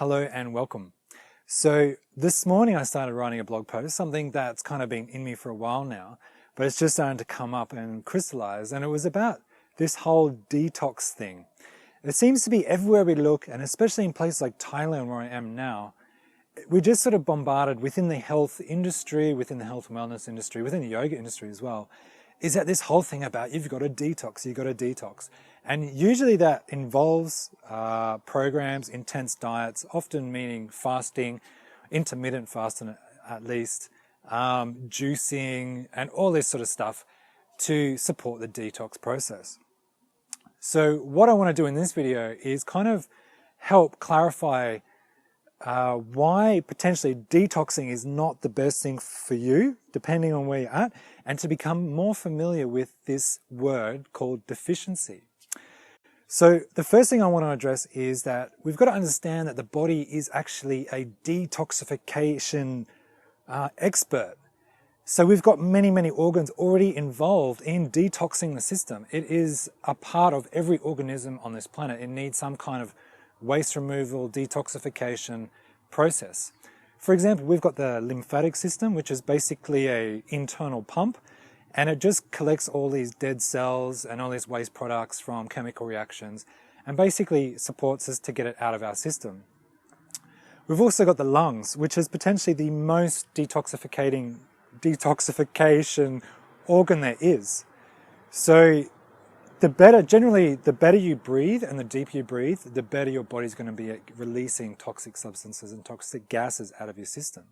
Hello and welcome. So this morning I started writing a blog post, something that's kind of been in me for a while now, but it's just starting to come up and crystallize. And it was about this whole detox thing. It seems to be everywhere we look, and especially in places like Thailand where I am now, we're just sort of bombarded within the health industry, within the health and wellness industry, within the yoga industry as well, is that this whole thing about you've got to detox, you've got to detox. And usually that involves programs, intense diets, often meaning fasting, intermittent fasting at least, juicing, and all this sort of stuff to support the detox process. So what I want to do in this video is kind of help clarify why potentially detoxing is not the best thing for you, depending on where you're at, and to become more familiar with this word called deficiency. So the first thing I want to address is that we've got to understand that the body is actually a detoxification expert. So we've got many organs already involved in detoxing the system. It is a part of every organism on this planet. It needs some kind of waste removal, detoxification process. For example, we've got the lymphatic system, which is basically an internal pump, and it just collects all these dead cells and all these waste products from chemical reactions and basically supports us to get it out of our system. We've also got the lungs, which is potentially the most detoxification organ there is. So generally, the better you breathe and the deeper you breathe, the better your body's going to be at releasing toxic substances and toxic gases out of your system.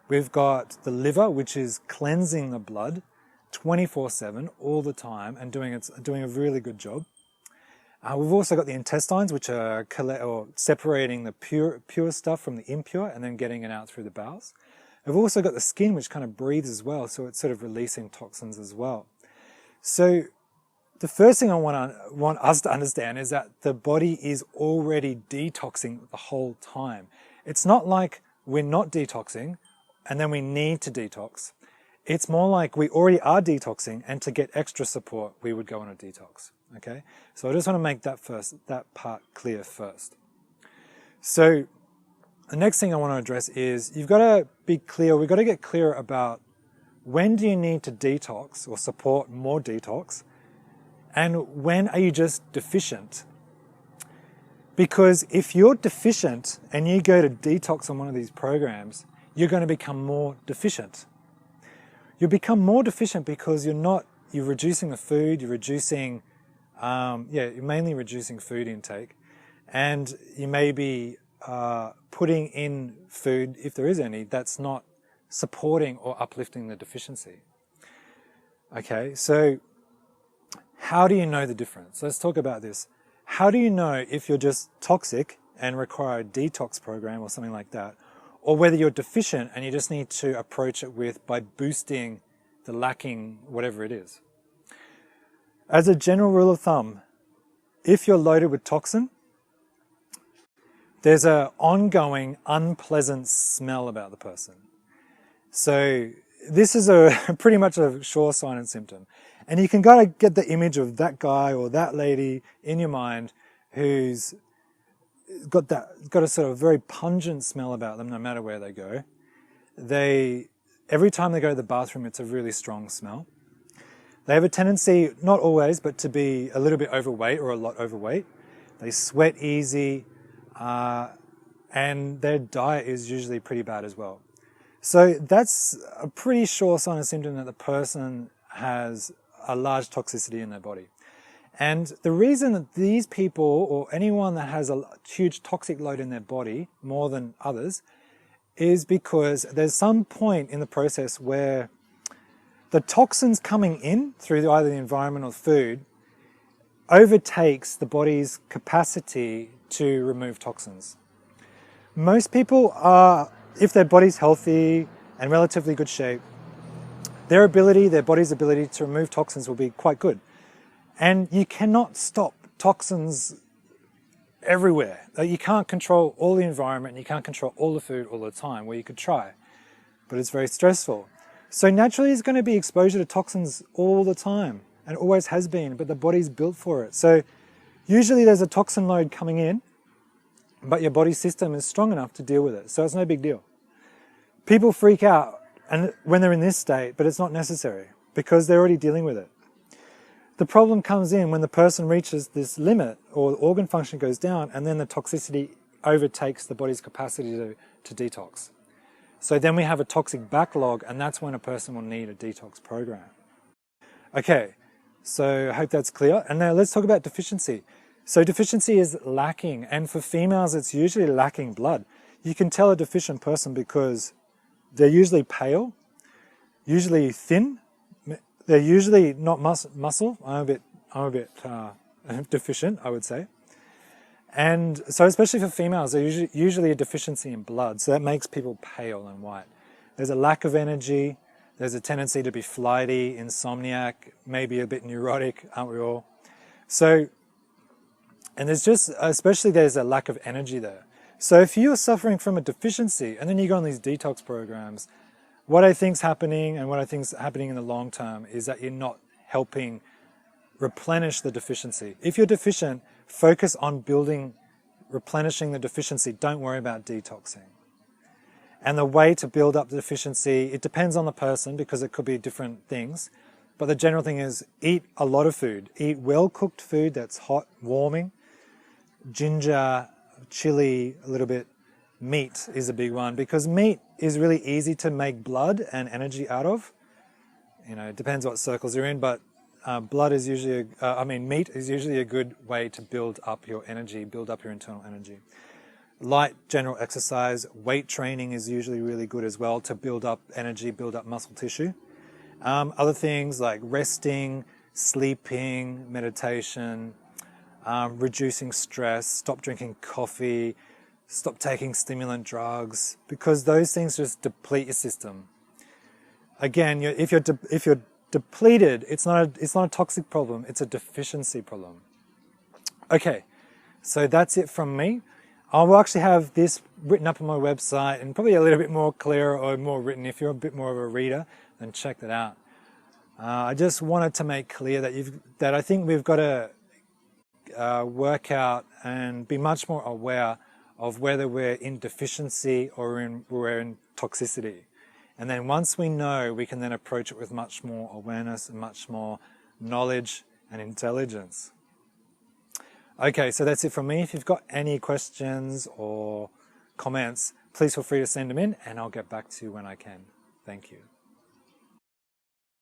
We've got the liver, which is cleansing the blood 24/7 all the time and doing a really good job. We've also got the intestines, which are separating the pure stuff from the impure and then getting it out through the bowels. We've also got the skin, which kind of breathes as well, so it's sort of releasing toxins as well. So the first thing I want us to understand is that the body is already detoxing the whole time. It's not like we're not detoxing and then we need to detox. It's more like we already are detoxing, and to get extra support, we would go on a detox. Okay? So I just want to make that part clear first. So the next thing I want to address is we've got to get clear about when do you need to detox or support more detox, and when are you just deficient? Because if you're deficient and you go to detox on one of these programs, you're going to become more deficient. You'll become more deficient because you're reducing the food, you're mainly reducing food intake, and you may be putting in food, if there is any, that's not supporting or uplifting the deficiency. Okay, so how do you know the difference? Let's talk about this. How do you know if you're just toxic and require a detox program or something like that, or whether you're deficient and you just need to approach it by boosting the lacking whatever it is? As a general rule of thumb, if you're loaded with toxin, there's an ongoing unpleasant smell about the person. So this is pretty much a sure sign and symptom. And you can kind of get the image of that guy or that lady in your mind who's got a sort of very pungent smell about them no matter where they go. Every time they go to the bathroom, it's a really strong smell. They have a tendency, not always, but to be a little bit overweight or a lot overweight. They sweat easy, and their diet is usually pretty bad as well. So that's a pretty sure sign and symptom that the person has a large toxicity in their body. And the reason that these people, or anyone that has a huge toxic load in their body, more than others, is because there's some point in the process where the toxins coming in through either the environment or food overtakes the body's capacity to remove toxins. Most people are, if their body's healthy and relatively good shape, their body's ability to remove toxins will be quite good. And you cannot stop toxins everywhere. You can't control all the environment, and you can't control all the food all the time. Well, you could try, but it's very stressful. So naturally there's going to be exposure to toxins all the time, and always has been, but the body's built for it. So usually there's a toxin load coming in, but your body system is strong enough to deal with it, so it's no big deal. People freak out when they're in this state, but it's not necessary because they're already dealing with it. The problem comes in when the person reaches this limit or organ function goes down, and then the toxicity overtakes the body's capacity to detox. So then we have a toxic backlog, and that's when a person will need a detox program. Okay, so I hope that's clear. And now let's talk about deficiency. So deficiency is lacking, and for females it's usually lacking blood. You can tell a deficient person because they're usually pale, usually thin, they're usually not muscle. I'm a bit deficient, I would say. And so especially for females, there's usually a deficiency in blood, so that makes people pale and white. There's a lack of energy, there's a tendency to be flighty, insomniac, maybe a bit neurotic, aren't we all? So, and there's a lack of energy there. So if you're suffering from a deficiency and then you go on these detox programs, what I think's happening and what I think's happening in the long term is that you're not helping replenish the deficiency. If you're deficient, focus on replenishing the deficiency. Don't worry about detoxing. And the way to build up the deficiency, it depends on the person because it could be different things. But the general thing is eat a lot of food. Eat well-cooked food that's hot, warming. Ginger, chili, a little bit. Meat is a big one because meat is really easy to make blood and energy out of. You know, it depends what circles you're in, but meat is usually a good way to build up your energy, build up your internal energy. Light general exercise, weight training is usually really good as well to build up energy, build up muscle tissue. Other things like resting, sleeping, meditation, reducing stress, stop drinking coffee, stop taking stimulant drugs, because those things just deplete your system. Again, if you're depleted, it's not a toxic problem, it's a deficiency problem. Okay, so that's it from me. I will actually have this written up on my website and probably a little bit more clear or more written. If you're a bit more of a reader, then check that out. I just wanted to make clear that I think we've got to work out and be much more aware of whether we're in deficiency or we're in toxicity. And then once we know, we can then approach it with much more awareness and much more knowledge and intelligence. Okay, so that's it from me. If you've got any questions or comments, please feel free to send them in and I'll get back to you when I can. Thank you.